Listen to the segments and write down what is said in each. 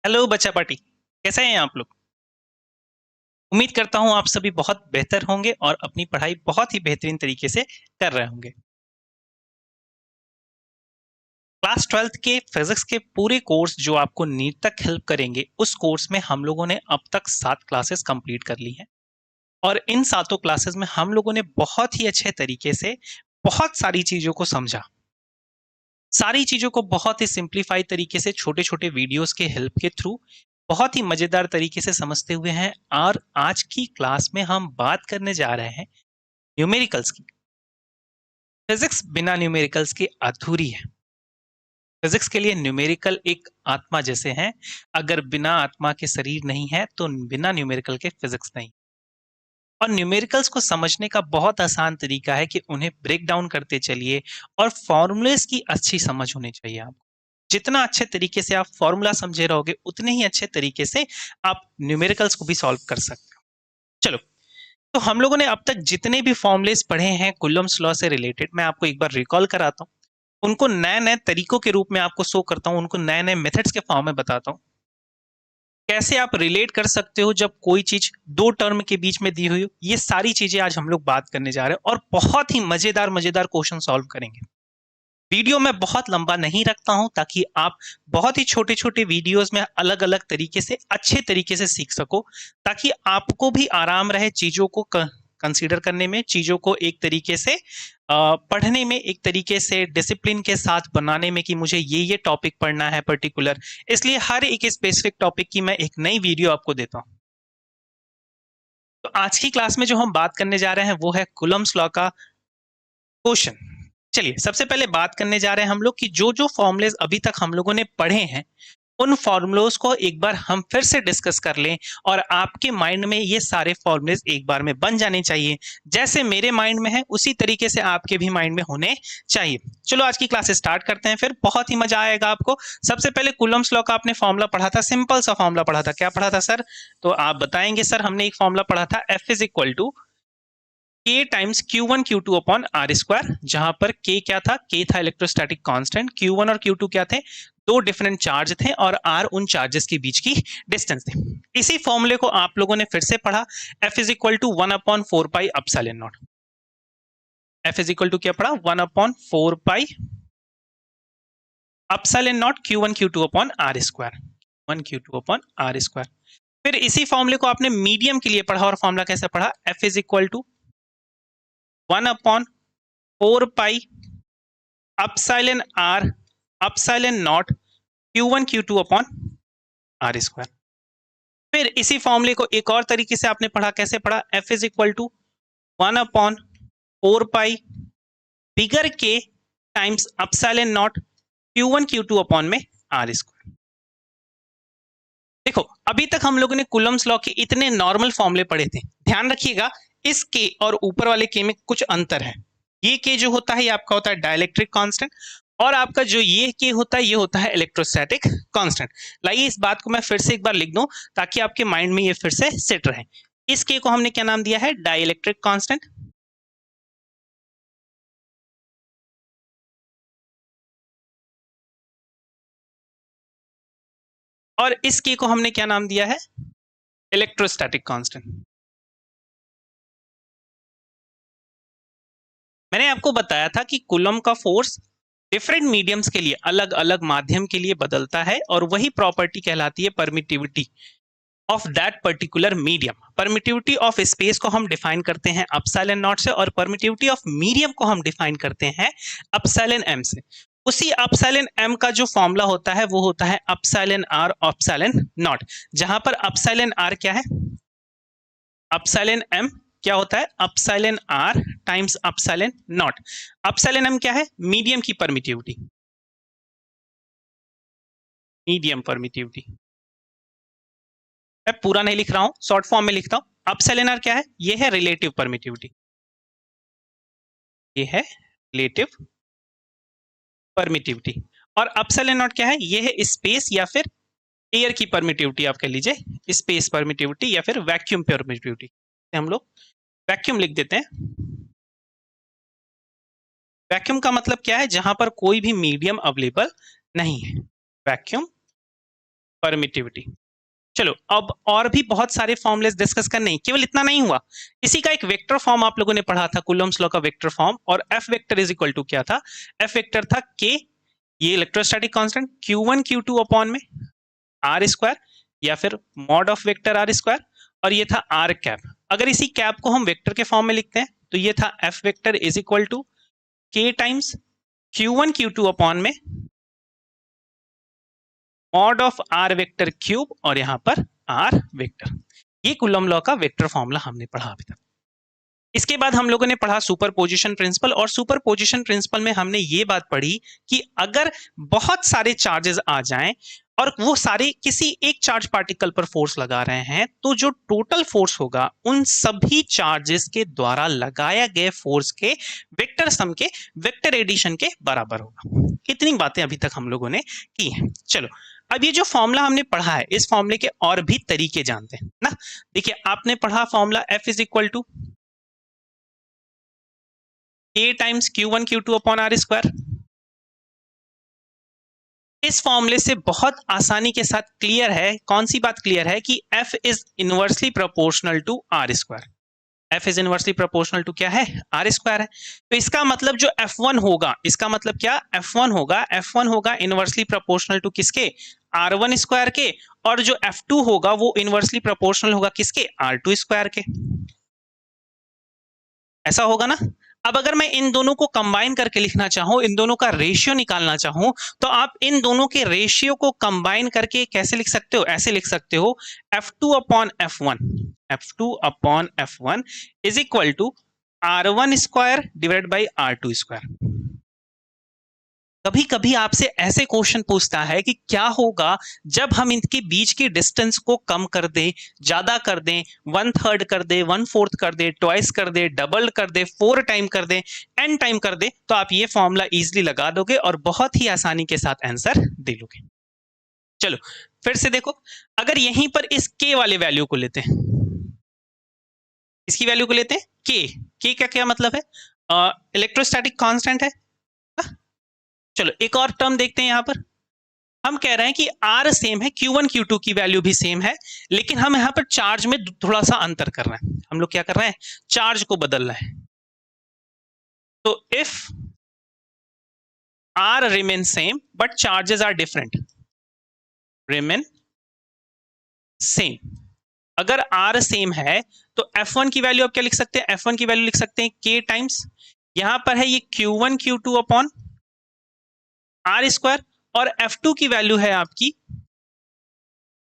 Hello बच्चा party. कैसे हैं आप लोग? उम्मीद करता हूं आप सभी बहुत बेहतर होंगे और अपनी पढ़ाई बहुत ही बेहतरीन तरीके से कर रहे होंगे। क्लास 12th के फिजिक्स के पूरे कोर्स जो आपको नीट तक हेल्प करेंगे, उस कोर्स में हम लोगों ने अब तक 7 क्लासेस कंप्लीट कर ली हैं। और इन 7 क्लासेस में हम लोगों ने बहुत ही अच्छे तरीके से बहुत सारी चीजों को समझा। सारी चीजों को बहुत ही सिंप्लीफाई तरीके से छोटे छोटे वीडियोस के हेल्प के थ्रू बहुत ही मजेदार तरीके से समझते हुए हैं। और आज की क्लास में हम बात करने जा रहे हैं न्यूमेरिकल्स की। फिजिक्स बिना न्यूमेरिकल्स के अधूरी है। फिजिक्स के लिए न्यूमेरिकल एक आत्मा जैसे हैं। अगर बिना आत्मा के शरीर नहीं है तो बिना न्यूमेरिकल के फिजिक्स नहीं। और न्यूमेरिकल्स को समझने का बहुत आसान तरीका है कि उन्हें ब्रेक डाउन करते चलिए और फॉर्मूलेस की अच्छी समझ होनी चाहिए आपको। जितना अच्छे तरीके से आप फॉर्मूला समझे रहोगे उतने ही अच्छे तरीके से आप न्यूमेरिकल्स को भी सॉल्व कर सकते हो। चलो, तो हम लोगों ने अब तक जितने भी फॉर्मूलेस पढ़े हैं कुलम्स लॉ से रिलेटेड, मैं आपको एक बार रिकॉल कराता हूँ। उनको नए नए तरीकों के रूप में आपको शो करता हूँ, उनको नए नए मेथड्स के फॉर्म में बताता हूँ। कैसे आप रिलेट कर सकते हो जब कोई चीज दो टर्म के बीच में दी हुई हो। ये सारी चीजें आज हम लोग बात करने जा रहे हैं और बहुत ही मजेदार मजेदार क्वेश्चन सॉल्व करेंगे। वीडियो मैं बहुत लंबा नहीं रखता हूं ताकि आप बहुत ही छोटे छोटे वीडियोस में अलग अलग तरीके से अच्छे तरीके से सीख सको, ताकि आपको भी आराम रहे चीजों को कंसीडर करने में, चीजों को एक तरीके से पढ़ने में, एक तरीके से डिसिप्लिन के साथ बनाने में कि मुझे ये टॉपिक पढ़ना है पर्टिकुलर। इसलिए हर एक स्पेसिफिक टॉपिक की मैं एक नई वीडियो आपको देता हूं। तो आज की क्लास में जो हम बात करने जा रहे हैं वो है कुलम्स लॉ का क्वेश्चन। चलिए, सबसे पहले बात करने जा रहे हैं हम लोग कि जो जो फॉर्मूलेज अभी तक हम लोगों ने पढ़े हैं उन फॉर्मूलोज को एक बार हम फिर से डिस्कस कर लें और आपके माइंड में ये सारे फॉर्मूलेज एक बार में बन जाने चाहिए। जैसे मेरे माइंड में है उसी तरीके से आपके भी माइंड में होने चाहिए। चलो आज की क्लास स्टार्ट करते हैं, फिर बहुत ही मजा आएगा आपको। सबसे पहले कुलम्स लॉ का आपने फॉर्मूला पढ़ा था, सिंपल सा फॉर्मूला पढ़ा था। क्या पढ़ा था सर? तो आप बताएंगे सर हमने एक फॉर्मूला पढ़ा था, F is equal to K times Q1 Q2 upon R square, जहां पर K क्या था? K था इलेक्ट्रोस्टैटिक कांस्टेंट, Q1 और Q2 क्या थे? दो डिफरेंट चार्ज थे और R उन चार्जेस के बीच की डिस्टेंस थी। इसी फॉर्मूले को आप लोगों ने फिर से पढ़ा, F is equal to 1 upon 4 pi epsilon naught. F is equal to क्या पढ़ा? 1 upon 4 pi epsilon naught Q1 Q2 upon R square, 1 Q2 upon R square. फिर इसी फॉर्मूले को आपने मीडियम के लिए पढ़ा और फॉर्मूला कैसे पढ़ा? F is equal to 1 upon 4 pi epsilon R epsilon naught Q1 Q2 upon R square. फिर इसी फॉर्मूले को एक और तरीके से आपने पढ़ा, कैसे पढ़ा? F is equal to 1 upon 4 pi बिगर के times epsilon naught Q1 Q2 upon में R स्क्वायर। देखो, अभी तक हम लोगों ने कुलम्स लॉ के इतने नॉर्मल फॉर्मूले पढ़े थे। ध्यान रखिएगा, इस के और ऊपर वाले के में कुछ अंतर है। ये के जो होता है ये आपका होता है डाइलेक्ट्रिक कांस्टेंट, और आपका जो ये के होता है ये होता है इलेक्ट्रोस्टैटिक कांस्टेंट। लाइए इस बात को मैं फिर से एक बार लिख दूं ताकि आपके माइंड में ये फिर से सेट रहे। इस के को हमने क्या नाम दिया है? Dielectric constant. और इस के को हमने क्या नाम दिया है? Electrostatic constant. मैंने आपको बताया था कि कूलम का फोर्स डिफरेंट मीडियम्स के लिए, अलग अलग माध्यम के लिए बदलता है और वही प्रॉपर्टी कहलाती है permittivity of that particular medium. Permittivity of space को हम डिफाइन करते हैं एप्सिलॉन नॉट से और परमिटिविटी ऑफ मीडियम को हम डिफाइन करते हैं एप्सिलॉन एम से। उसी एप्सिलॉन एम का जो फॉर्मूला होता है वो होता है एप्सिलॉन आर एप्सिलॉन नॉट, जहां पर एप्सिलॉन आर क्या है? एप्सिलॉन एम क्या होता है? Epsilon r times epsilon naught. Epsilon m क्या है? मीडियम की परमिटिविटी, मीडियम परमिटिविटी। मैं पूरा नहीं लिख रहा हूं, शॉर्ट फॉर्म में लिखता हूं। एप्सिलॉन आर क्या है? ये है रिलेटिव परमिटिविटी, ये है रिलेटिव परमिटिविटी। और एप्सिलॉन नॉट क्या है? ये है स्पेस या फिर एयर की परमिटिविटी, आप कह लीजिए स्पेस परमिटिविटी या फिर वैक्यूम परमिटिविटी। हम लोग वैक्यूम लिख देते हैं। वैक्यूम का मतलब क्या है? जहां पर कोई भी मीडियम अवेलेबल नहीं है, वैक्यूम परमिटिविटी। चलो अब और भी बहुत सारे फॉर्मूलेस डिस्कस करने हैं, केवल इतना नहीं हुआ, इसी का एक वेक्टर फॉर्म आप लोगों ने पढ़ा था, कूलम्ब्स लॉ का वेक्टर फॉर्म, और F vector is equal to क्या था, एफ वेक्टर था के, ये electrostatic constant Q1 Q2 upon में आर स्क्वायर या फिर mod of vector R square, और ये था आर कैप। अगर इसी कैप को हम वेक्टर के फॉर्म में लिखते हैं तो ये था F vector is equal to K times Q1 Q2 upon में mod of R vector cube और यहां पर आर वेक्टर। ये कूलम्ब लॉ का वेक्टर फॉर्मूला हमने पढ़ा अभी तक। इसके बाद हम लोगों ने पढ़ा सुपरपोजिशन प्रिंसिपल, और सुपरपोजिशन प्रिंसिपल में हमने ये बात पढ़ी कि अगर बहुत सारे चार्जेस आ जाएं और वो सारे किसी एक चार्ज पार्टिकल पर फोर्स लगा रहे हैं, तो जो टोटल फोर्स होगा उन सभी चार्जेस के द्वारा लगाया गए फोर्स के वेक्टर सम के वेक्टर एडिशन के बराबर होगा। इतनी बातें अभी तक हम लोगों ने की हैं। चलो अब ये जो फॉर्मूला हमने पढ़ा है, इस फॉर्मूले के और भी तरीके जानते हैं ना। देखिए आपने पढ़ा formula F is equal to A times Q1 Q2 upon R square. इस फॉर्मूले से बहुत आसानी के साथ क्लियर है, कौन सी बात क्लियर है, कि F is inversely proportional to R square. F is inversely proportional to क्या है, आर स्क्वायर है। तो इसका मतलब जो F1 होगा, इसका मतलब क्या, F1 होगा इनवर्सली प्रोपोर्शनल टू किसके, R1 स्क्वायर के, और जो F2 होगा वो इनवर्सली प्रोपोर्शनल होगा किसके, R2 स्क्वायर के। ऐसा होगा ना। अब अगर मैं इन दोनों को कंबाइन करके लिखना चाहूं, इन दोनों का रेशियो निकालना चाहूं, तो आप इन दोनों के रेशियो को कंबाइन करके कैसे लिख सकते हो, ऐसे लिख सकते हो F2 upon F1 is equal to R1 square divide by R2 square. कभी कभी आपसे ऐसे क्वेश्चन पूछता है कि क्या होगा जब हम इनके बीच की डिस्टेंस को कम कर दें, ज्यादा कर दें, 1/3 कर दें, 1/4 कर दें, ट्वाइस कर दें, डबल कर दें, 4 टाइम कर दें, n टाइम कर दें, तो आप ये फॉर्मूला इजीली लगा दोगे और बहुत ही आसानी के साथ आंसर दे लोगे। चलो फिर से देखो, अगर यहीं पर इस k वाले वैल्यू को लेते हैं, इसकी वैल्यू को लेते हैं k का क्या मतलब है, इलेक्ट्रोस्टैटिक कांस्टेंट है। चलो एक और टर्म देखते हैं, यहां पर हम कह रहे हैं कि R सेम है, Q1 Q2 की वैल्यू भी सेम है, लेकिन हम यहां पर चार्ज में थोड़ा सा अंतर कर रहे हैं। हम लोग क्या कर रहे हैं, चार्ज को बदल रहे हैं। तो if R remain same but charges are different, remain same, अगर R सेम है तो F1 की वैल्यू आप क्या लिख सकते हैं, F1 की वैल्यू लिख सकते हैं K टाइम्स, यहां पर है ये Q1 Q2 upon R square, और F2 की वैल्यू है आपकी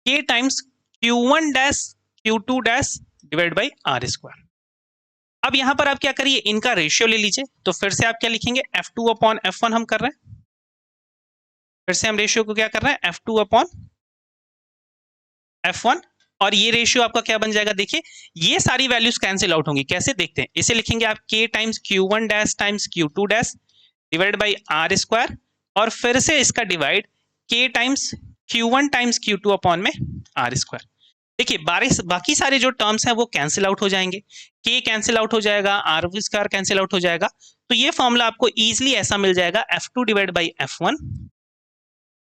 K times Q1 dash Q2 dash divide by R square. अब यहां पर आप क्या करिए, इनका रेशियो ले लीजिए, तो फिर से आप क्या लिखेंगे, F2 अपॉन F1 हम कर रहे हैं, फिर से हम रेशियो को क्या कर रहे हैं, F2 अपॉन F1, और ये रेशियो आपका क्या बन जाएगा, देखिए ये सारी वैल्यूज कैंसिल आउट होंगी, कैसे देखते हैं, इसे लिखेंगे आप K times Q1 dash times Q2 dash divide by R square, और फिर से इसका divide K times Q1 times Q2 upon में आर स्क्वायर। देखिए बाकी सारे जो टर्म्स हैं वो कैंसिल आउट हो जाएंगे, K कैंसिल आउट हो जाएगा, आर स्क्वायर कैंसिल आउट हो जाएगा, तो ये फॉर्मूला आपको इजीली ऐसा मिल जाएगा, F2 divide by F1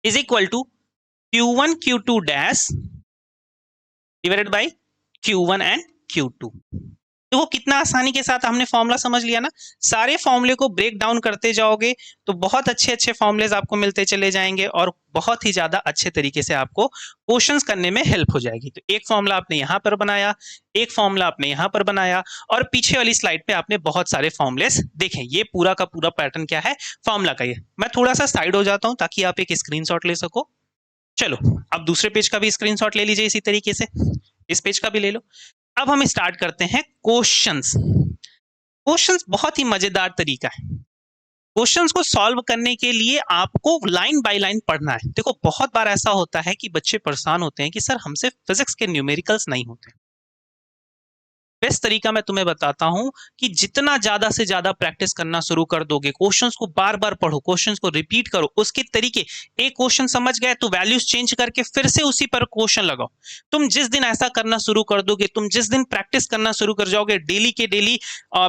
is equal to Q1 Q2 dash divided by Q1 and Q2। तो वो कितना आसानी के साथ हमने फॉर्मूला समझ लिया ना। सारे फॉर्मूले को ब्रेक डाउन करते जाओगे तो बहुत अच्छे अच्छे फॉर्मूलेज आपको मिलते चले जाएंगे और बहुत ही ज्यादा अच्छे तरीके से आपको क्वेश्चंस करने में हेल्प हो जाएगी। तो एक फॉर्मूला आपने यहाँ पर बनाया, एक फॉर्मूला आपने यहाँ पर बनाया, और पीछे वाली स्लाइड पे आपने बहुत सारे फॉर्मूलेस देखें। ये पूरा का पूरा पैटर्न क्या है, फॉर्मूला का। ये मैं थोड़ा सा साइड हो जाता हूँ ताकि आप एक स्क्रीनशॉट ले सको। चलो अब दूसरे पेज का भी स्क्रीनशॉट ले लीजिए, इसी तरीके से इस पेज का भी ले लो। अब हम स्टार्ट करते हैं क्वेश्चंस। क्वेश्चंस बहुत ही मजेदार तरीका है। क्वेश्चंस को सॉल्व करने के लिए आपको लाइन बाय लाइन पढ़ना है। देखो बहुत बार ऐसा होता है कि बच्चे परेशान होते हैं कि सर हमसे फिजिक्स के न्यूमेरिकल्स नहीं होते। बेस्ट तरीका मैं तुम्हें बताता हूं कि जितना ज्यादा से ज्यादा प्रैक्टिस करना शुरू कर दोगे, क्वेश्चंस को बार बार पढ़ो, क्वेश्चंस को रिपीट करो, उसके तरीके, एक क्वेश्चन समझ गए तो वैल्यूज चेंज करके फिर से उसी पर क्वेश्चन लगाओ। तुम जिस दिन ऐसा करना शुरू कर दोगे, तुम जिस दिन प्रैक्टिस करना शुरू कर जाओगे, डेली के डेली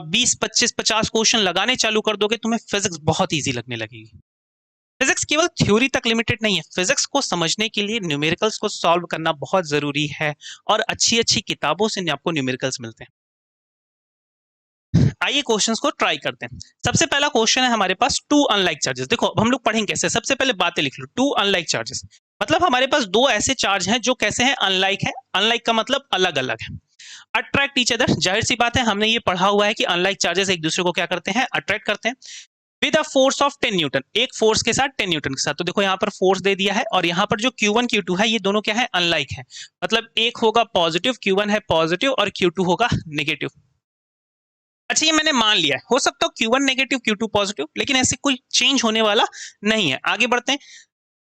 20 25 50 क्वेश्चन लगाने चालू कर दोगे, तुम्हें फिजिक्स बहुत ईजी लगने लगेगी। फिजिक्स केवल थ्योरी तक लिमिटेड नहीं है, फिजिक्स को समझने के लिए न्यूमेरिकल्स को सॉल्व करना बहुत जरूरी है और अच्छी अच्छी किताबों से आपको न्यूमेरिकल्स मिलते हैं। आइए क्वेश्चंस को ट्राई करते हैं। सबसे पहला क्वेश्चन है हमारे पास, टू अनलाइक चार्जेस। देखो अब हम लोग पढ़ेंगे कैसे, सबसे पहले बातें लिख लो। टू अनलाइक चार्जेस मतलब हमारे पास दो ऐसे चार्ज हैं जो कैसे हैं, अनलाइक है। अनलाइक का मतलब अलग अलग है। अट्रैक्ट ईच अदर, जाहिर सी बात है हमने ये पढ़ा हुआ है कि अनलाइक चार्जेस एक दूसरे को क्या करते हैं, अट्रैक्ट करते हैं। With a force of 10 Newton, एक फोर्स के साथ 10 न्यूटन के साथ। तो देखो यहाँ पर फोर्स दे दिया है और यहाँ पर जो Q1 Q2 है ये दोनों क्या है, अनलाइक है। मतलब एक होगा पॉजिटिव, Q1 है पॉजिटिव और Q2 होगा नेगेटिव। अच्छा ये मैंने मान लिया है, हो सकता है Q1 नेगेटिव Q2 पॉजिटिव, लेकिन ऐसे कोई चेंज होने वाला नहीं है। आगे बढ़ते हैं।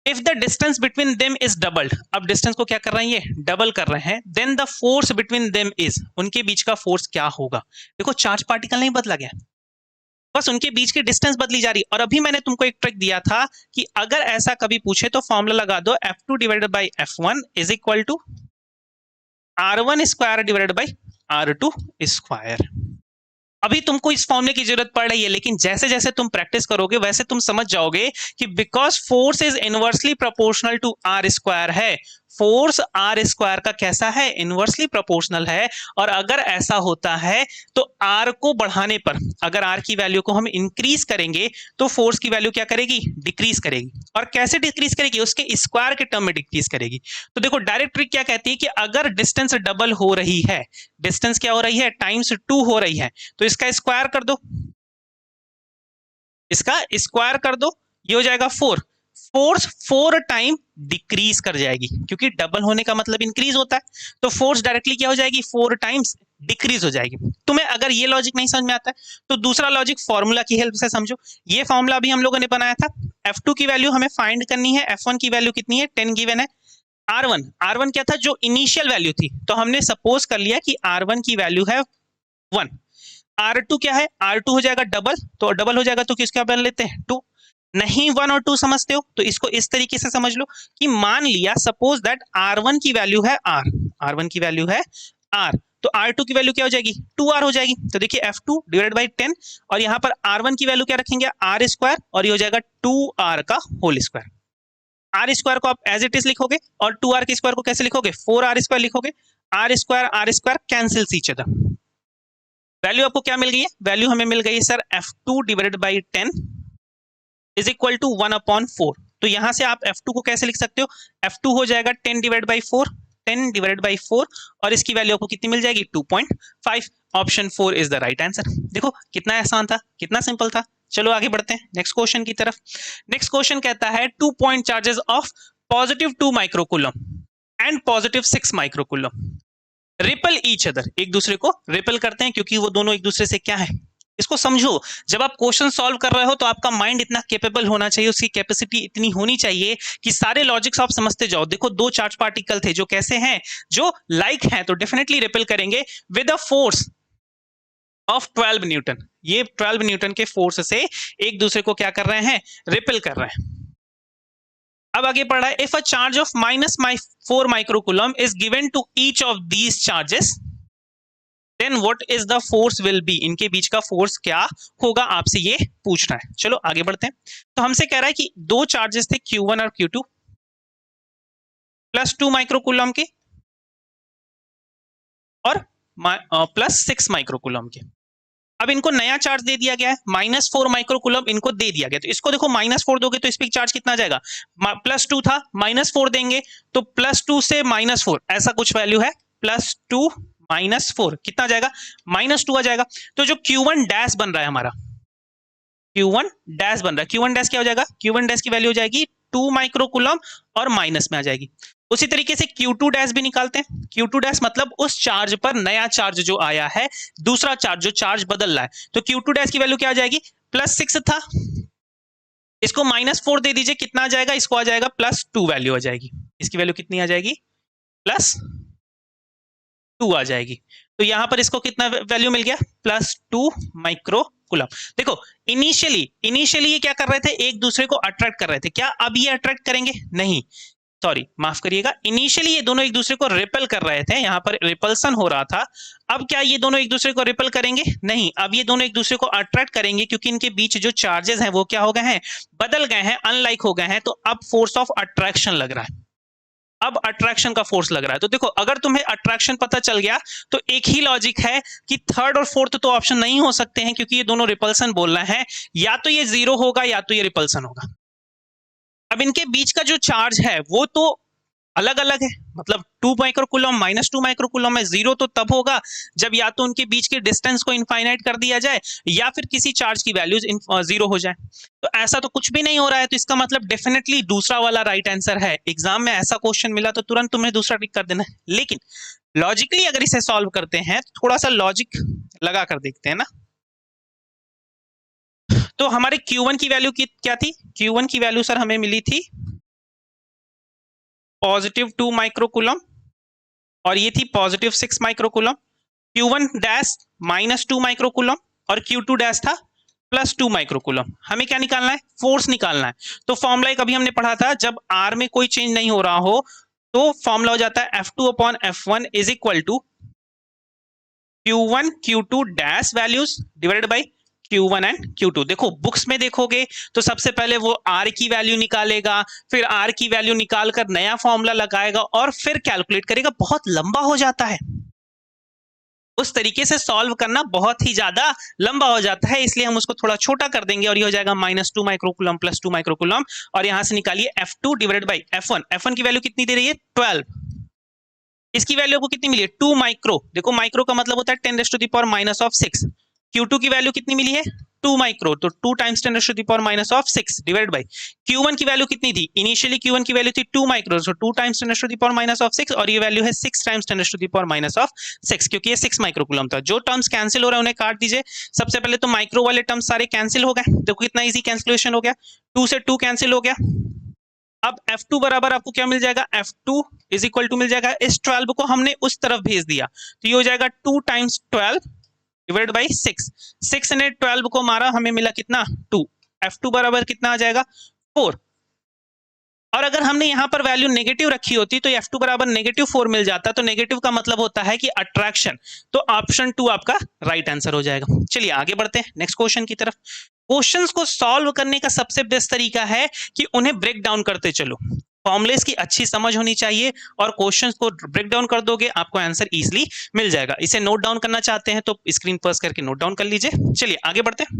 If the distance between them is doubled, अब डिस्टेंस को क्या कर रहे हैं, ये डबल कर रहे हैं, then the force between them is, उनके बीच का फोर्स क्या होगा। देखो चार्ज पार्टिकल नहीं बदला गया, बस उनके बीच की डिस्टेंस बदली जा रही है। और अभी मैंने तुमको एक ट्रिक दिया था कि अगर ऐसा कभी पूछे तो फॉर्मूला लगा दो, F2 divided by F1 is equal to R1 square divided by R2 square. अभी तुमको इस फॉर्मूले की जरूरत पड़ रही है, लेकिन जैसे जैसे तुम प्रैक्टिस करोगे वैसे तुम समझ जाओगे कि because force is inversely proportional to R square है, फोर्स आर स्क्वायर का कैसा है, इनवर्सली प्रोपोर्शनल है। और अगर ऐसा होता है तो आर को बढ़ाने पर, अगर आर की वैल्यू को हम इंक्रीज करेंगे तो फोर्स की वैल्यू क्या करेगी, डिक्रीज करेगी। और कैसे डिक्रीज करेगी, उसके स्क्वायर के टर्म में डिक्रीज करेगी। तो देखो डायरेक्ट ट्रिक क्या कहती है कि अगर डिस्टेंस डबल हो रही है, डिस्टेंस क्या हो रही है, टाइम्स 2 हो रही है, तो इसका स्क्वायर कर दो, इसका स्क्वायर कर दो, ये हो जाएगा 4। फोर्स 4 टाइम डिक्रीज कर जाएगी, क्योंकि डबल होने का मतलब इंक्रीज होता है। तो फोर्स डायरेक्टली क्या हो जाएगी, 4 टाइम्स डिक्रीज हो जाएगी। तुम्हें अगर ये लॉजिक नहीं समझ में आता है तो दूसरा लॉजिक फॉर्मूला की हेल्प से समझो। ये फॉर्मूला भी हम लोगों ने बनाया था। F2 की वैल्यू हमें फाइंड करनी है, F1 की वैल्यू कितनी है, 10 गिवन है। R1 क्या था, जो इनिशियल वैल्यू थी, तो हमने सपोज कर लिया कि R1 की वैल्यू है 1। R2 क्या है, R2 हो जाएगा डबल, तो डबल हो जाएगा तो किसका बन लेते हैं, 2। नहीं 1 और 2 समझते हो तो इसको इस तरीके से समझ लो कि मान लिया सपोज दैट R1 की वैल्यू है R, R1 की वैल्यू है R, तो R2 की वैल्यू क्या हो जाएगी, 2R हो जाएगी। तो देखिए F2 डिवाइडेड बाई 10 और यहाँ पर R1 की वैल्यू क्या रखेंगे, R स्क्वायर, और ये हो जाएगा 2R का होल स्क्वायर। आर स्क्वायर को आप एज इट इज लिखोगे और 2R के स्क्वायर को कैसे लिखोगे, 4R स्क्वायर लिखोगे। R square cancels each other. Value आपको क्या मिल गई है, वैल्यू हमें मिल गई है sir F2 divided by 10 is equal to 1/4। तो यहां से आप F2 को कैसे लिख सकते हो, F2 हो जाएगा 10 डिवाइड बाई 4, 10 डिवाइड बाई 4, और इसकी वैल्यू आपको कितनी मिल जाएगी, 2.5। Option 4 is the right answer. देखो कितना आसान था, कितना सिंपल था। चलो आगे बढ़ते हैं नेक्स्ट क्वेश्चन की तरफ। नेक्स्ट क्वेश्चन कहता है 2 point charges of +2 microcoulomb and +6 microcoulomb ripple each other, एक दूसरे को रिपल करते हैं, क्योंकि वो दोनों एक दूसरे से क्या है, इसको समझो। जब आप क्वेश्चन सॉल्व कर रहे हो तो आपका माइंड इतना कैपेबल होना चाहिए, उसकी कैपेसिटी इतनी होनी चाहिए कि सारे लॉजिक्स आप समझते जाओ। देखो दो चार्ज पार्टिकल थे जो कैसे हैं, जो लाइक हैं, तो डेफिनेटली रिपल करेंगे with a force of 12 Newton. ये 12 न्यूटन के फोर्स से एक दूसरे को क्या कर रहे हैं, रिपल कर रहे हैं। अब आगे पढ़ रहा है, if a charge of -4 microcoulomb is given to each of these charges then what is the force will be, इनके बीच का फोर्स क्या होगा, आपसे ये पूछना है। चलो आगे बढ़ते हैं। तो हमसे कह रहा है कि दो चार्जेस थे Q1 और Q2 +2 माइक्रोकूलम के और +6 माइक्रोकूलम के। अब इनको नया चार्ज दे दिया गया है, -4 माइक्रोकूलम इनको दे दिया गया। तो इसको देखो -4 दोगे तो इस पे चार्ज कितना आ जाएगा, +2 था, -4 देंगे तो +2 से -4 ऐसा कुछ वैल्यू है, +2 -4 कितना आ जाएगा, -2 आ जाएगा। तो जो Q1 डैश बन रहा है हमारा, Q1 डैश बन रहा है, Q1 डैश क्या हो जाएगा, Q1 डैश की वैल्यू हो जाएगी 2 माइक्रोकूलम और माइनस में आ जाएगी। उसी तरीके से Q2 डैश भी निकालते हैं। Q2 डैश मतलब उस चार्ज पर नया चार्ज जो आया है, दूसरा चार्ज जो चार्ज बदल रहा है, तो Q2 डैश की वैल्यू क्या आ जाएगी, +6 था, इसको -4 दे दीजिए, कितना आ जाएगा, इसको आ जाएगा +2 वैल्यू आ जाएगी। इसकी वैल्यू कितनी आ जाएगी, +2 आ जाएगी। तो यहां पर इसको कितना वैल्यू मिल गया, +2 माइक्रोकूलम। देखो इनिशियली ये क्या कर रहे थे, एक दूसरे को अट्रैक्ट कर रहे थे, क्या अब ये अट्रैक्ट करेंगे, नहीं। सॉरी माफ करिएगा, इनिशियली ये दोनों एक दूसरे को रिपेल कर रहे थे, यहाँ पर रिपल्सन हो रहा था। अब क्या ये दोनों एक दूसरे को रिपेल करेंगे? नहीं, अब ये दोनों एक दूसरे को अट्रैक्ट करेंगे, क्योंकि इनके बीच जो चार्जेस हैं वो क्या हो गए हैं, बदल गए हैं, अनलाइक हो गए हैं। तो अब फोर्स ऑफ अट्रैक्शन लग रहा है, अब अट्रैक्शन का फोर्स लग रहा है। तो देखो, अगर तुम्हें अट्रैक्शन पता चल गया तो एक ही लॉजिक है कि थर्ड और फोर्थ तो ऑप्शन नहीं हो सकते हैं, क्योंकि ये दोनों रिपल्सन बोल रहे हैं, या तो ये जीरो होगा या तो ये रिपल्सन होगा। अब इनके बीच का जो चार्ज है वो तो अलग अलग है, मतलब 2 माइक्रोकूलम माइनस 2 माइक्रोकूलम है। जीरो तो तब होगा जब या तो उनके बीच के डिस्टेंस को इनफाइनाइट कर दिया जाए, या फिर किसी चार्ज की वैल्यूज जीरो हो जाए। तो ऐसा तो कुछ भी नहीं हो रहा है, तो इसका मतलब डेफिनेटली दूसरा वाला राइट आंसर है। एग्जाम में ऐसा क्वेश्चन मिला तो तुरंत तुम्हें दूसरा टिक कर देना है, लेकिन लॉजिकली अगर इसे सॉल्व करते हैं, थोड़ा सा लॉजिक लगा कर देखते हैं ना। तो हमारे Q1 की वैल्यू क्या थी? Q1 की वैल्यू सर हमें मिली थी पॉजिटिव 2 माइक्रोकूलम, और ये थी positive 6 microcoulomb. Q1 dash minus 2 microcoulomb और Q2 डैश था प्लस 2 माइक्रोकूलम। हमें क्या निकालना है? फोर्स निकालना है। तो फॉर्मूला एक अभी हमने पढ़ा था, जब R में कोई चेंज नहीं हो रहा हो तो फॉर्मूला हो जाता है F2 upon F1 is equal to Q1 Q2 dash values divided by Q1 and Q2। देखो बुक्स में देखोगे तो सबसे पहले वो R की वैल्यू निकालेगा, फिर R की वैल्यू निकाल कर नया फॉर्मूला लगाएगा और फिर कैलकुलेट करेगा। बहुत लंबा हो जाता है, उस तरीके से सॉल्व करना बहुत ही ज्यादा लंबा हो जाता है, इसलिए हम उसको थोड़ा छोटा कर देंगे और ये हो जाएगा माइनस 2 माइक्रोकूलम प्लस 2 माइक्रोकूलम। और यहां से निकालिए F2 divided by F1। F1 की वैल्यू कितनी दे रही है? 12। इसकी वैल्यू को कितनी मिली है? 2 माइक्रो। देखो माइक्रो का मतलब होता है 10 raise to the power minus of 6। Q2 की वैल्यू कितनी मिली है? 2 माइक्रो, तो 2 times 10 raise to the power minus of 6 divide by Q1 की वैल्यू कितनी थी? इनिशियली Q1 की वैल्यू थी 2 माइक्रो, तो 2 times 10 raise to the power minus of 6, और ये वैल्यू है 6 times 10 raise to the power minus of 6, क्योंकि ये 6 माइक्रोकूलम था। जो टर्म्स कैंसिल हो रहे हैं उन्हें काट दीजिए। सबसे पहले तो माइक्रो वाले टर्म्स सारे कैंसिल हो गए। देखो कितना इजी कैंसिलेशन हो गया, 2 से 2 कैंसिल हो गया। अब F2 बराबर आपको क्या मिल जाएगा? F2 इज इक्वल टू मिल जाएगा, इस 12 को हमने उस तरफ भेज दिया, तो ये हो जाएगा 2 टाइम्स 12 डिवाइड बाई 6। 6 ने 12 को मारा, हमें मिला कितना? 2। F2 बराबर कितना आ जाएगा? 4। और अगर हमने यहाँ पर वैल्यू नेगेटिव रखी होती तो F2 बराबर नेगेटिव 4 मिल जाता। तो नेगेटिव का मतलब होता है कि अट्रैक्शन, तो ऑप्शन 2 आपका राइट आंसर हो जाएगा। चलिए आगे बढ़ते हैं नेक्स्ट क्वेश्चन की तरफ। क्वेश्चंस को सॉल्व करने का सबसे बेस्ट तरीका है कि उन्हें ब्रेक डाउन करते चलो। फॉर्मुलेस की अच्छी समझ होनी चाहिए, और क्वेश्चंस को ब्रेक डाउन कर दोगे आपको आंसर इजीली मिल जाएगा। इसे नोट डाउन करना चाहते हैं तो स्क्रीन पर करके नोट डाउन कर लीजिए। चलिए आगे बढ़ते हैं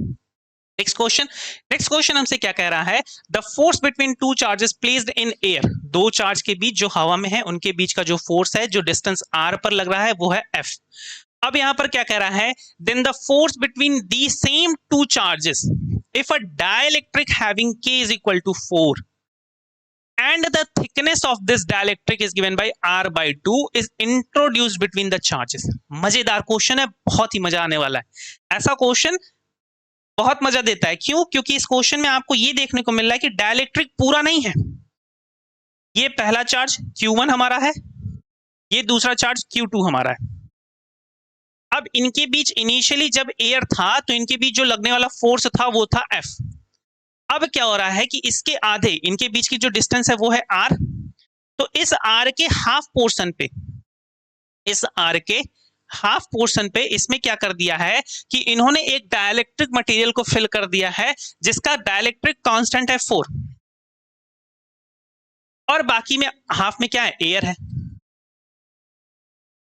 नेक्स्ट क्वेश्चन हमसे क्या कह रहा है? The force between two charges placed in air. दो चार्ज के बीच जो हवा में है उनके बीच का जो फोर्स है, जो डिस्टेंस r पर लग रहा है, वो है F। अब यहां पर क्या कह रहा है? Then the force between the same two charges if a dielectric having K is equal to 4 and the thickness of this dielectric is given by R by 2 is introduced between the charges। मजेदार question है, बहुत ही मजा आने वाला है। ऐसा question बहुत मजा देता है। क्यों? क्योंकि इस क्वेश्चन में आपको ये देखने को मिल रहा है कि डाइलेक्ट्रिक पूरा नहीं है। ये पहला चार्ज Q1 हमारा है, ये दूसरा चार्ज Q2 हमारा है। अब इनके बीच इनिशियली जब एयर था तो इनके बीच जो लगने वाला फोर्स था वो था F। अब क्या हो रहा है कि इसके आधे, इनके बीच की जो डिस्टेंस है वो है R। तो इस R के हाफ पोर्शन पे, इस R के हाफ पोर्शन पे इसमें क्या कर दिया है कि इन्होंने एक डाइलेक्ट्रिक मटेरियल को फिल कर दिया है जिसका डाइलेक्ट्रिक कांस्टेंट है 4, और बाकी में हाफ में क्या है? एयर है।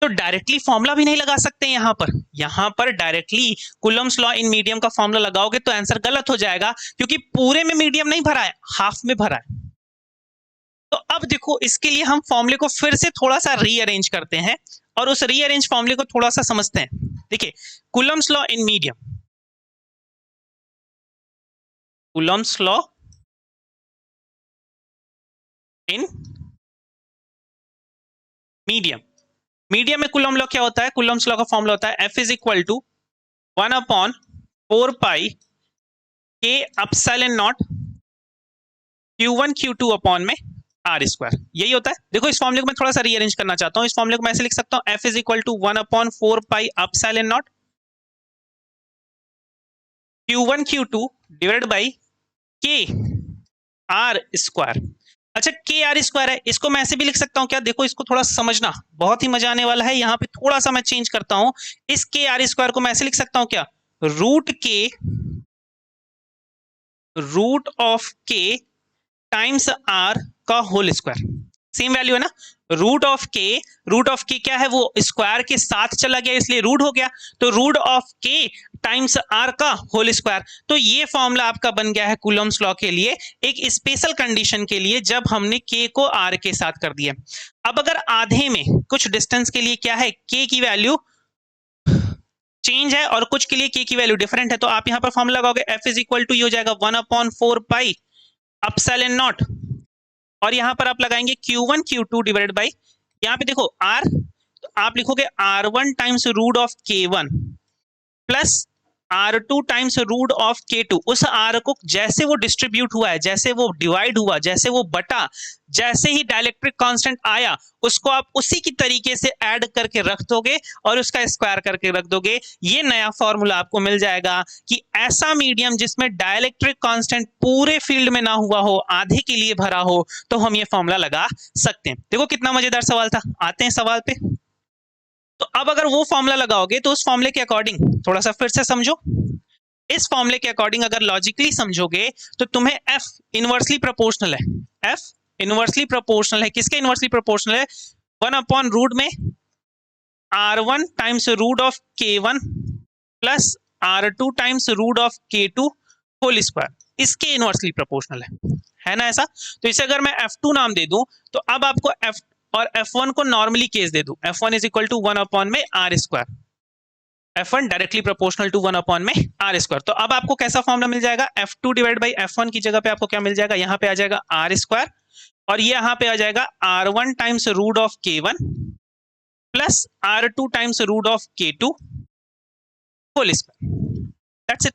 तो डायरेक्टली फॉर्मूला भी नहीं लगा सकते यहां पर directly Coulomb's law in medium का फॉर्मूला लगाओगे तो आंसर गलत हो जाएगा, क्योंकि पूरे में मीडियम नहीं भरा है, हाफ में भरा है। तो अब देखो, इसके लिए हम फॉर्मूले को फिर से थोड़ा सा रीअरेंज करते हैं और उस रीअरेंज फॉर्मूले को थोड़ा सा समझते हैं। देखिए, Coulomb's law in medium, Coulomb's law in medium. Medium में कूलम लॉ क्या होता है? कूलम्स लॉ का फॉर्मूला होता है F is equal to 1 upon 4 pi K epsilon naught Q1 Q2 upon में R स्क्वायर। यही होता है। देखो, इस फॉर्मूले को मैं थोड़ा सा रीअरेंज करना चाहता हूं। इस फॉर्मूले को मैं ऐसे लिख सकता हूं, F is equal to 1 upon 4 pi epsilon naught Q1 Q2 divide by K R square. अच्छा के आर स्क्वायर है, इसको मैं ऐसे भी लिख सकता हूँ क्या? देखो इसको थोड़ा समझना, बहुत ही मजा आने वाला है। यहाँ पे थोड़ा सा मैं चेंज करता हूँ, इस के आर स्क्वायर को मैं ऐसे लिख सकता हूँ क्या? रूट ऑफ के टाइम्स आर का होल स्क्वायर, सेम वैल्यू है ना। रूट ऑफ के क्या है? वो स्क्वायर के साथ चला गया इसलिए रूट हो गया, तो रूट ऑफ के टाइम्स आर का होल स्क्वायर। तो ये फॉर्मूला आपका बन गया है कूलम्स लॉ के लिए, एक स्पेशल कंडीशन के लिए जब हमने के को आर के साथ कर दिया। अब अगर आधे में कुछ डिस्टेंस के लिए क्या है, के की वैल्यू चेंज है और कुछ के लिए के की वैल्यू डिफरेंट है, तो आप यहां पर फॉर्मूला लगाओगे एफ इज इक्वल टू, ये हो जाएगा 1/4 पाई अपसाइलन नॉट, और यहां पर आप लगाएंगे Q1 Q2 डिवाइडेड बाई, यहाँ पे देखो R, तो आप लिखोगे R1 times root of K1 plus R2 times root of K2। उस R को जैसे वो डिस्ट्रीब्यूट हुआ है, जैसे वो डिवाइड हुआ, जैसे वो बटा, जैसे ही डाइलेक्ट्रिक कांस्टेंट आया, उसको आप उसी की तरीके से ऐड करके रख दोगे और उसका स्क्वायर करके रख दोगे। ये नया फॉर्मूला आपको मिल जाएगा कि ऐसा मीडियम जिसमें डाइलेक्ट्रिक कांस्टेंट पूरे फील्ड में ना हुआ हो, आधे के लिए भरा हो, तो हम ये फॉर्मूला लगा सकते हैं। देखो कितना मजेदार सवाल था। आते हैं सवाल पे। तो अब अगर वो फॉर्मूला लगाओगे तो उस फॉर्मूले के अकॉर्डिंग थोड़ा सा फिर से समझो, इस फॉर्मूले के अकॉर्डिंग अगर लॉजिकली समझोगे तो तुम्हें एफ इनवर्सली प्रोपोर्शनल है, एफ इनवर्सली प्रोपोर्शनल है, किसके इनवर्सली प्रोपोर्शनल है? 1/रूट में R1 times root of K1 plus R2 times root of K2 whole square, इसके इनवर्सली प्रोपोर्शनल है ना ऐसा। तो इसे अगर मैं F2 नाम दे दूं, तो अब आपको F और F1 को नॉर्मली केस दे दूं, F1 इज इक्वल टू 1 में R square, F1 directly proportional to 1 में R स्क्वायर। तो अब आपको कैसा फॉर्मूला मिल जाएगा? F2 डिवाइड बाई F1 की जगह पे आपको क्या मिल जाएगा? यहाँ पे आ जाएगा R स्क्वायर, और ये यहाँ पे आ जाएगा R1 times root of K1 plus R2 times root of K2 whole square. That's it.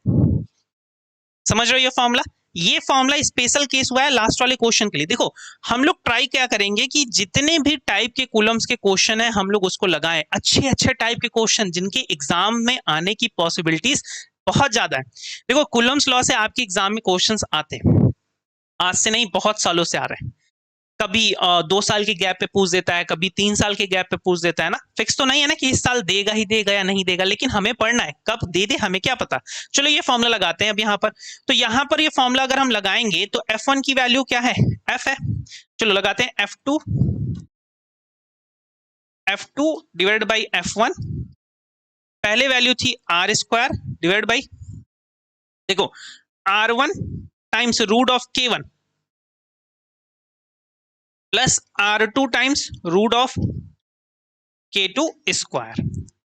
समझ रहे हो ये फॉर्मूला? ये फॉर्मूला स्पेशल केस हुआ है लास्ट वाले क्वेश्चन के लिए। देखो हम लोग ट्राई क्या करेंगे कि जितने भी टाइप के कॉलम्स के क्वेश्चन है हम लोग उसको लगाएं, अच्छे अच्छे टाइप के क्वेश्चन जिनके एग्जाम में आने की पॉसिबिलिटीज बहुत ज्यादा है। देखो कूलम्स लॉ से आपके एग्जाम में क्वेश्चंस आते हैं, आज से नहीं बहुत सालों से आ रहे हैं। कभी 2 साल के गैप पे पूछ देता है, कभी 3 साल के गैप पे पूछ देता है ना। फिक्स तो नहीं है ना कि इस साल देगा ही देगा या नहीं देगा, लेकिन हमें पढ़ना है, कब दे दे हमें क्या पता। चलो ये फॉर्मूला लगाते हैं अब यहाँ पर। तो यहाँ पर ये फॉर्मूला अगर हम लगाएंगे तो F1 की वैल्यू क्या है? F है। चलो लगाते हैं F2 डिवाइड बाई F1, पहले वैल्यू थी R स्क्वायर डिवाइड बाई, देखो R1 times root of K1 plus R2 times root of K2 square.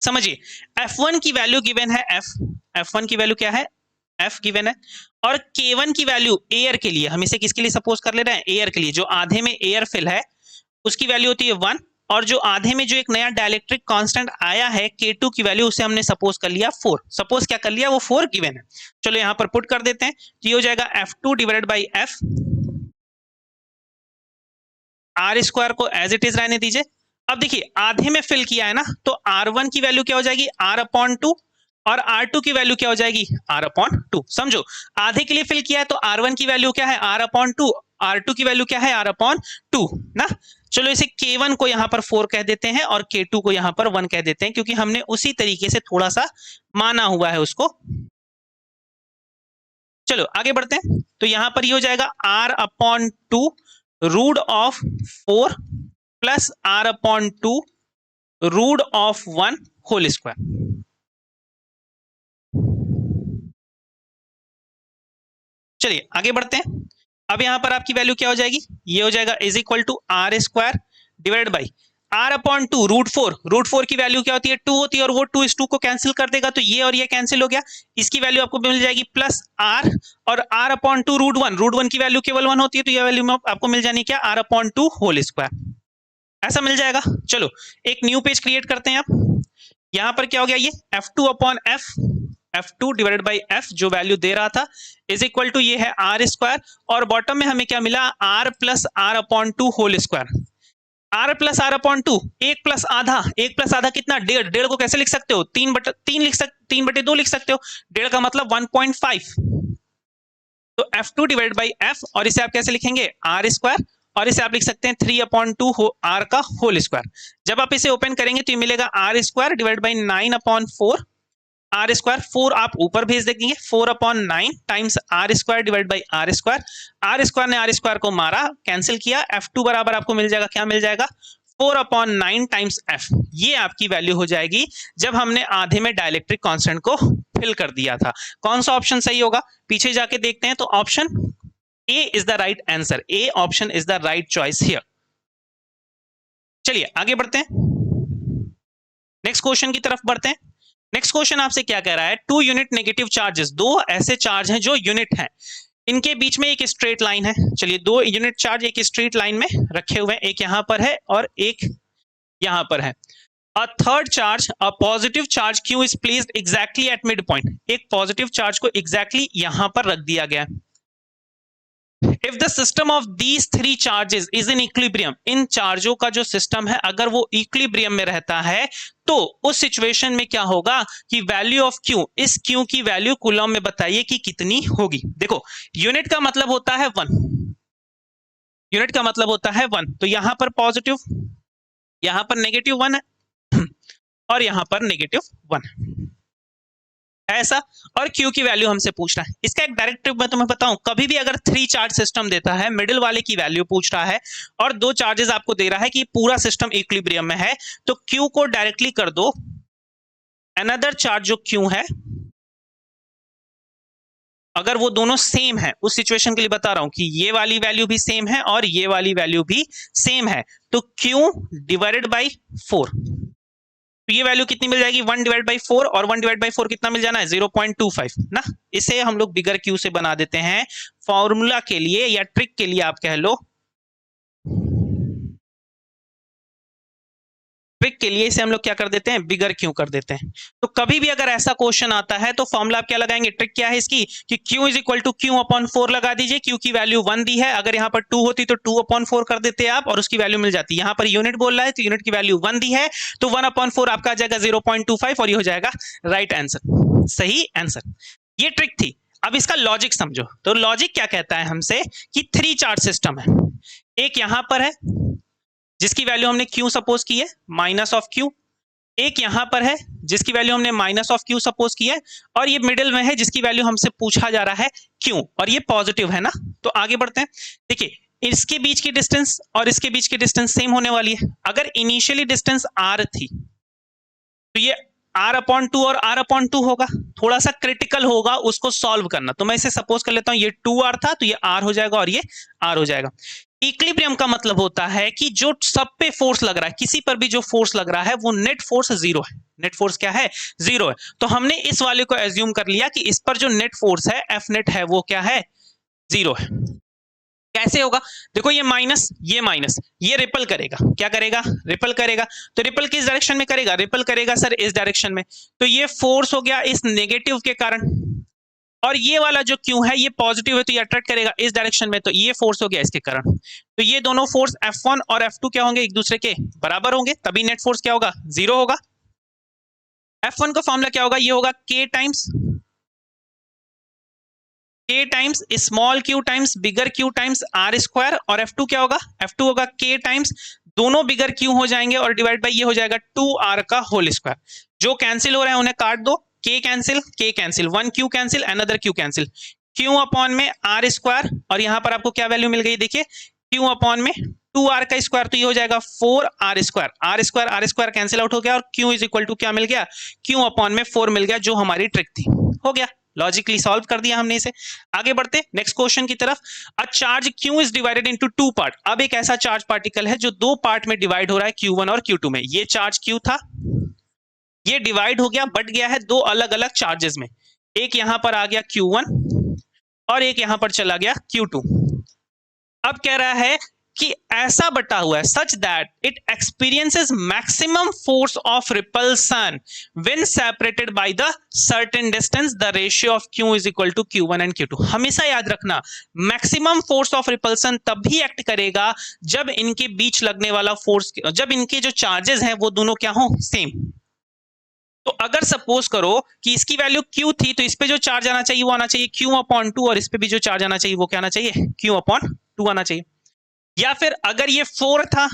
समझिए F1 की वैल्यू गिवन है F1 की वैल्यू क्या है? F गिवन है, और K1 की वैल्यू एयर के लिए, हम इसे किसके लिए सपोज कर ले रहे हैं? एयर के लिए, जो आधे में एयर फिल है उसकी वैल्यू होती है 1, और जो आधे में जो एक नया डाइलेक्ट्रिक कांस्टेंट आया है K2 की वैल्यू, उसे हमने सपोज कर लिया 4। सपोज क्या कर लिया? वो 4 गिवन है। चलो यहां पर पुट कर देते हैं, तो ये हो जाएगा F2 divided by F, R square को एज इट इज रहने दीजिए। अब देखिए आधे में फिल किया है ना, तो R1 की वैल्यू क्या हो जाएगी? R/2, और R2 की वैल्यू क्या हो जाएगी? R/2। समझो आधे के लिए फिल किया है तो R1 की वैल्यू क्या है? R/2, R2 की वैल्यू क्या है? R/2 ना। चलो इसे K1 को यहाँ पर 4 कह देते हैं और K2 को यहाँ पर 1 कह देते हैं, क्योंकि हमने उसी तरीके से थोड़ा सा माना हुआ है उसको। चलो आगे बढ़ते हैं। तो यहाँ पर ये हो जाएगा R/2 root of 4 plus R/2 root of 1 whole square. चलिए आगे बढ़ते हैं। अब यहां पर आपकी वैल्यू क्या हो जाएगी? ये हो जाएगा is equal to R square divide by R/2 root 4 की वैल्यू क्या होती है? 2 होती है, और वो 2 इस 2 को कैंसिल कर देगा, तो ये और ये कैंसिल हो गया। इसकी वैल्यू आपको मिल जाएगी प्लस R, और R/2 रूट 1 की वैल्यू केवल 1 होती है, तो ये वैल्यू में आपको मिल जानी क्या? R/2 होल स्क्वायर, ऐसा मिल जाएगा। चलो एक न्यू पेज क्रिएट करते हैं। आप यहां पर क्या हो गया? ये F2 डिवाइडेड बाई F जो वैल्यू दे रहा था इज इक्वल टू ये है R स्क्वायर, और बॉटम में हमें क्या मिला? R plus R/2 whole square. R plus R/2, 1 plus आधा, 1 प्लस आधा कितना? 1.5। 1.5 को कैसे लिख सकते हो? 3/2 लिख सकते हो। 1.5 का मतलब 1.5। तो F2 डिवाइड बाई F, और इसे आप कैसे लिखेंगे? R स्क्वायर, और इसे आप लिख सकते हैं 3/2 r का होल स्क्वायर। जब आप इसे ओपन करेंगे तो ये मिलेगा r square divide by 9/4 R square, 4 आप ऊपर भेज देंगे, 4/9 times R square divide by R square. R square ने आर स्क्वायर को मारा, कैंसिल किया, F2 बराबर आपको मिल जाएगा, क्या मिल जाएगा, 4/9 टाइम्स F। ये आपकी वैल्यू हो जाएगी जब हमने आधे में डाइलेक्ट्रिक कांस्टेंट को फिल कर दिया था। कौन सा ऑप्शन सही होगा, पीछे जाके देखते हैं, तो option A is the right answer, A option is the right choice here. चलिए आगे बढ़ते हैं, नेक्स्ट क्वेश्चन की तरफ बढ़ते हैं। नेक्स्ट क्वेश्चन आपसे क्या कह रहा है, 2 यूनिट नेगेटिव चार्जेस, दो ऐसे चार्ज हैं जो यूनिट हैं, इनके बीच में एक स्ट्रेट लाइन है। चलिए 2 यूनिट चार्ज एक स्ट्रेट लाइन में रखे हुए हैं, एक यहां पर है और एक यहां पर है। A third charge, a positive charge Q is placed exactly at mid point, एक पॉजिटिव चार्ज को एग्जैक्टली यहां पर रख दिया गया है। If the system of these 3 charges is in equilibrium, इन चार्जों का जो सिस्टम है अगर वो इक्विलिब्रियम में रहता है तो उस सिचुएशन में क्या होगा कि वैल्यू ऑफ Q, इस Q की वैल्यू कूलम में बताइए कि कितनी होगी। देखो यूनिट का मतलब होता है 1, यूनिट का मतलब होता है 1, तो यहां पर पॉजिटिव, यहां पर नेगेटिव 1 है और यहां पर नेगेटिव 1 ऐसा, और Q की वैल्यू हमसे पूछ रहा है। इसका एक डायरेक्ट ट्रिक मैं तुम्हें बताऊं, कभी भी अगर 3 चार्ज सिस्टम देता है, मिडिल वाले की वैल्यू पूछ रहा है और 2 चार्जेस आपको दे रहा है कि पूरा सिस्टम इक्विलिब्रियम में है, तो Q को डायरेक्टली कर दो अनदर चार्ज जो Q है, अगर वो दोनों सेम है, उस सिचुएशन के लिए बता रहा हूं कि ये वाली वैल्यू भी सेम है और ये वाली वैल्यू भी सेम है, तो Q डिवाइडेड बाई 4, तो ये वैल्यू कितनी मिल जाएगी, 1 डिवाइड बाई 4, और 1 डिवाइड बाई 4 कितना मिल जाना है, 0.25 ना। इसे हम लोग बिगर Q से बना देते हैं फॉर्मूला के लिए या ट्रिक के लिए आप कह लो, ट्रिक के लिए इसे हम लोग क्या कर देते हैं, बिगर Q कर देते हैं। तो कभी भी अगर ऐसा क्वेश्चन आता है तो फॉर्मूला आप क्या लगाएंगे, ट्रिक क्या है इसकी कि Q is equal to Q/4 लगा दीजिए। Q की वैल्यू 1 दी है, अगर यहाँ पर 2 होती तो 2/4 कर देते आप और उसकी वैल्यू मिल जाती। यहाँ पर यूनिट बोल रहा है तो यूनिट की वैल्यू 1 दी है, तो 1/4 आपका आ जाएगा 0.25 और ये हो जाएगा राइट आंसर, सही आंसर। ये ट्रिक थी। अब इसका लॉजिक समझो, तो लॉजिक क्या कहता है हमसे कि 3 चार्ज सिस्टम है, एक यहां पर है जिसकी वैल्यू हमने Q सपोज की है माइनस ऑफ Q, एक यहां पर है जिसकी वैल्यू हमने माइनस ऑफ Q सपोज की है, और ये मिडिल में है जिसकी वैल्यू हमसे पूछा जा रहा है Q, और ये पॉजिटिव है ना। तो आगे बढ़ते हैं, देखिए इसके बीच की डिस्टेंस और इसके बीच की डिस्टेंस सेम होने वाली है। अगर इनिशियली डिस्टेंस r थी तो ये r/2 और r/2 होगा, थोड़ा सा क्रिटिकल होगा उसको सॉल्व करना। तो मैं इसे सपोज कर लेता हूं ये 2r था तो ये r हो जाएगा और ये r हो जाएगा। इक्विलिब्रियम का मतलब होता है कि जो सब पे फोर्स लग रहा है, किसी पर भी जो फोर्स लग रहा है वो नेट फोर्स 0 है। नेट फोर्स क्या है, 0 है। तो हमने इस वाले को एज्यूम कर लिया कि इस पर जो नेट फोर्स है F नेट है वो क्या है, 0 है। कैसे होगा, देखो ये माइनस, ये रिपल करेगा, क्या करेगा, रिपल करेगा। तो रिपल किस डायरेक्शन में करेगा, रिपल करेगा सर इस डायरेक्शन में। तो ये फोर्स हो गया इस नेगेटिव के कारण, और ये वाला जो Q है ये पॉजिटिव है तो ये अट्रैक्ट करेगा इस डायरेक्शन में, तो ये फोर्स हो गया इसके कारण। तो ये दोनों फोर्स F1 और F2 क्या होंगे, एक दूसरे के बराबर होंगे, तभी नेट फोर्स क्या होगा, 0 होगा। F1 का फॉर्मूला क्या होगा, ये होगा K times small q times bigger Q times R square, और F2 क्या होगा, F2 होगा K टाइम्स दोनों बिगर Q हो जाएंगे और डिवाइड बाई ये हो जाएगा 2R का होल स्क्वायर। जो कैंसिल हो रहे हैं उन्हें काट दो, K cancel, 1 Q cancel, another Q cancel, Q upon में R स्क्वायर, और यहाँ पर आपको क्या वैल्यू मिल गई, देखिए Q अपॉन में 2R का स्क्वायर, तो ये हो जाएगा 4R square, R square cancel out हो गया और Q इज इक्वल टू क्या मिल गया, Q अपॉन में 4 मिल गया, जो हमारी ट्रिक थी। हो गया, लॉजिकली सॉल्व कर दिया हमने इसे। आगे बढ़ते नेक्स्ट क्वेश्चन की तरफ। A charge Q is divided into 2 part, अब एक ऐसा चार्ज पार्टिकल है जो 2 पार्ट में डिवाइड हो रहा है, Q1 और Q2 में। ये चार्ज Q था, ये डिवाइड हो गया, बट गया है 2 अलग अलग चार्जेस में, एक यहां पर आ गया Q1 और एक यहां पर चला गया Q2। अब कह रहा है कि ऐसा बटा हुआ है such that it experiences maximum force of repulsion when separated by the certain distance, the ratio of Q is equal to Q1 and Q2। हमेशा याद रखना, मैक्सिमम फोर्स ऑफ रिपल्सन तभी एक्ट करेगा जब इनके बीच लगने वाला फोर्स, जब इनके जो चार्जेस हैं वो दोनों क्या हो, सेम। तो अगर सपोज करो कि इसकी वैल्यू Q थी तो इस पे जो चार्ज आना चाहिए वो आना चाहिए Q/2, और इस पे भी जो चार्ज आना चाहिए वो क्या आना चाहिए, Q/2 आना चाहिए। या फिर अगर ये 4 था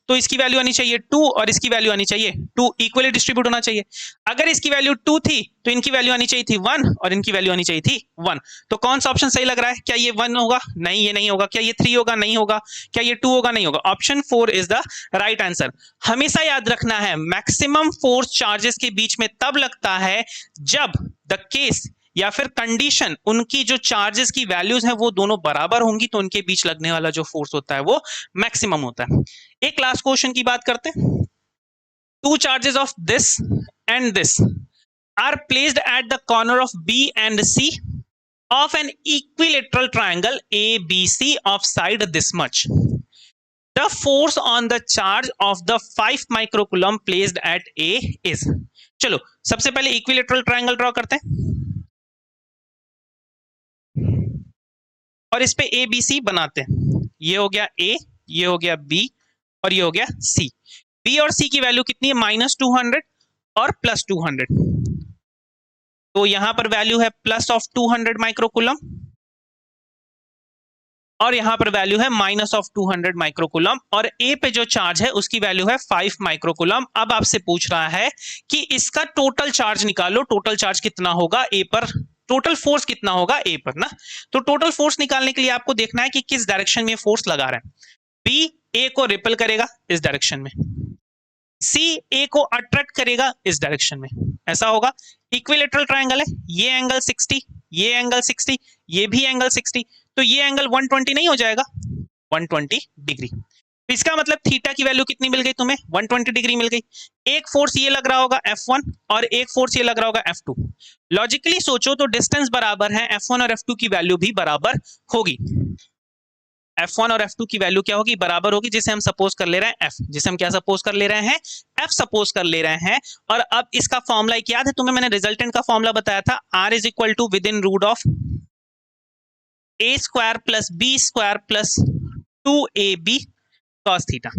तो इसकी वैल्यू आनी चाहिए 2 और इसकी वैल्यू आनी चाहिए 2, इक्वली डिस्ट्रीब्यूट होना चाहिए। अगर इसकी वैल्यू 2 थी तो इनकी वैल्यू आनी चाहिए थी 1 और इनकी वैल्यू आनी चाहिए थी 1। तो कौन सा ऑप्शन सही लग रहा है? क्या ये 1 होगा? नहीं, ये नहीं होगा। क्या ये 3 होगा? नहीं होगा। क्या ये 2 होगा? नहीं होगा। Option 4 is the right answer. हमेशा याद रखना है, मैक्सिमम फोर्स चार्जेस के बीच में तब लगता है जब द केस या फिर कंडीशन, उनकी जो चार्जेस की वैल्यूज हैं वो दोनों बराबर होंगी, तो उनके बीच लगने वाला जो फोर्स होता है वो मैक्सिमम होता है। एक लास्ट क्वेश्चन की बात करते हैं। Two charges of this and this are placed at the corner of B and C of an equilateral triangle ABC of side this much. The force on the charge of the 5 microcoulomb placed at A is. चलो सबसे पहले equilateral triangle draw करते हैं और इस पे A B C बनाते हैं। ये हो गया ए, ये हो गया बी और ये हो गया सी। बी और सी की वैल्यू कितनी है? -200 और +200। तो यहां पर वैल्यू है +200 माइक्रोकूलम और यहां पर वैल्यू है -200 माइक्रोकूलम, और ए पे जो चार्ज है उसकी वैल्यू है 5 माइक्रोकूलम। अब आपसे पूछ रहा है कि इसका टोटल चार्ज निकालो। टोटल चार्ज कितना होगा ए पर, टोटल फोर्स कितना होगा ए पर ना। तो टोटल फोर्स निकालने के लिए आपको देखना है कि किस डायरेक्शन में फोर्स लगा रहा है। बी ए को रिपेल करेगा इस डायरेक्शन में, सी ए को अट्रैक्ट करेगा इस डायरेक्शन में, ऐसा होगा। इक्विलेटरल ट्रायंगल है, ये एंगल 60, ये एंगल 60, ये भी एंगल 60, तो ये एंगल 120 नहीं हो जाएगा? 120 डिग्री। इसका मतलब थीटा की वैल्यू कितनी मिल गई तुम्हें? 120 डिग्री मिल गई। एक फोर्स ये लग रहा होगा F1 और एक फोर्स ये लग रहा होगा F2। लॉजिकली सोचो तो डिस्टेंस बराबर है, F1 और F2 की वैल्यू भी बराबर होगी। F1 और F2 की वैल्यू क्या होगी? बराबर होगी, जिसे हम सपोज कर ले रहे हैं F, जिसे हम क्या सपोज कर ले रहे हैं? F सपोज कर ले रहे हैं। और अब इसका फॉर्मूला एक याद है तुम्हें? मैंने रिजल्टेंट का फॉर्मूला बताया था, R is equal to within root of A square plus B square plus 2ab cos theta.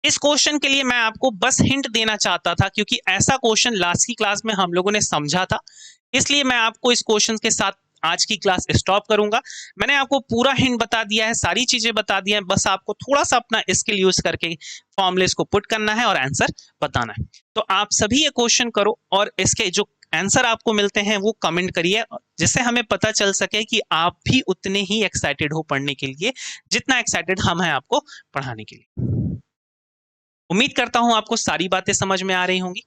इस क्वेश्चन के लिए मैं आपको बस हिंट देना चाहता था, क्योंकि ऐसा क्वेश्चन लास्ट की क्लास में हम लोगों ने समझा था, इसलिए मैं आपको इस क्वेश्चन के साथ आज की क्लास स्टॉप करूंगा। मैंने आपको पूरा हिंट बता दिया है, सारी चीजें बता दी हैं, बस आपको थोड़ा सा अपना स्किल यूज करके फॉर्मूलेस को पुट करना है और आंसर बताना है। तो आप सभी ये क्वेश्चन करो और इसके जो आंसर आपको मिलते हैं वो कमेंट करिए, जिससे हमें पता चल सके कि आप भी उतने ही एक्साइटेड हो पढ़ने के लिए जितना एक्साइटेड हम हैं आपको पढ़ाने के लिए। उम्मीद करता हूं आपको सारी बातें समझ में आ रही होंगी।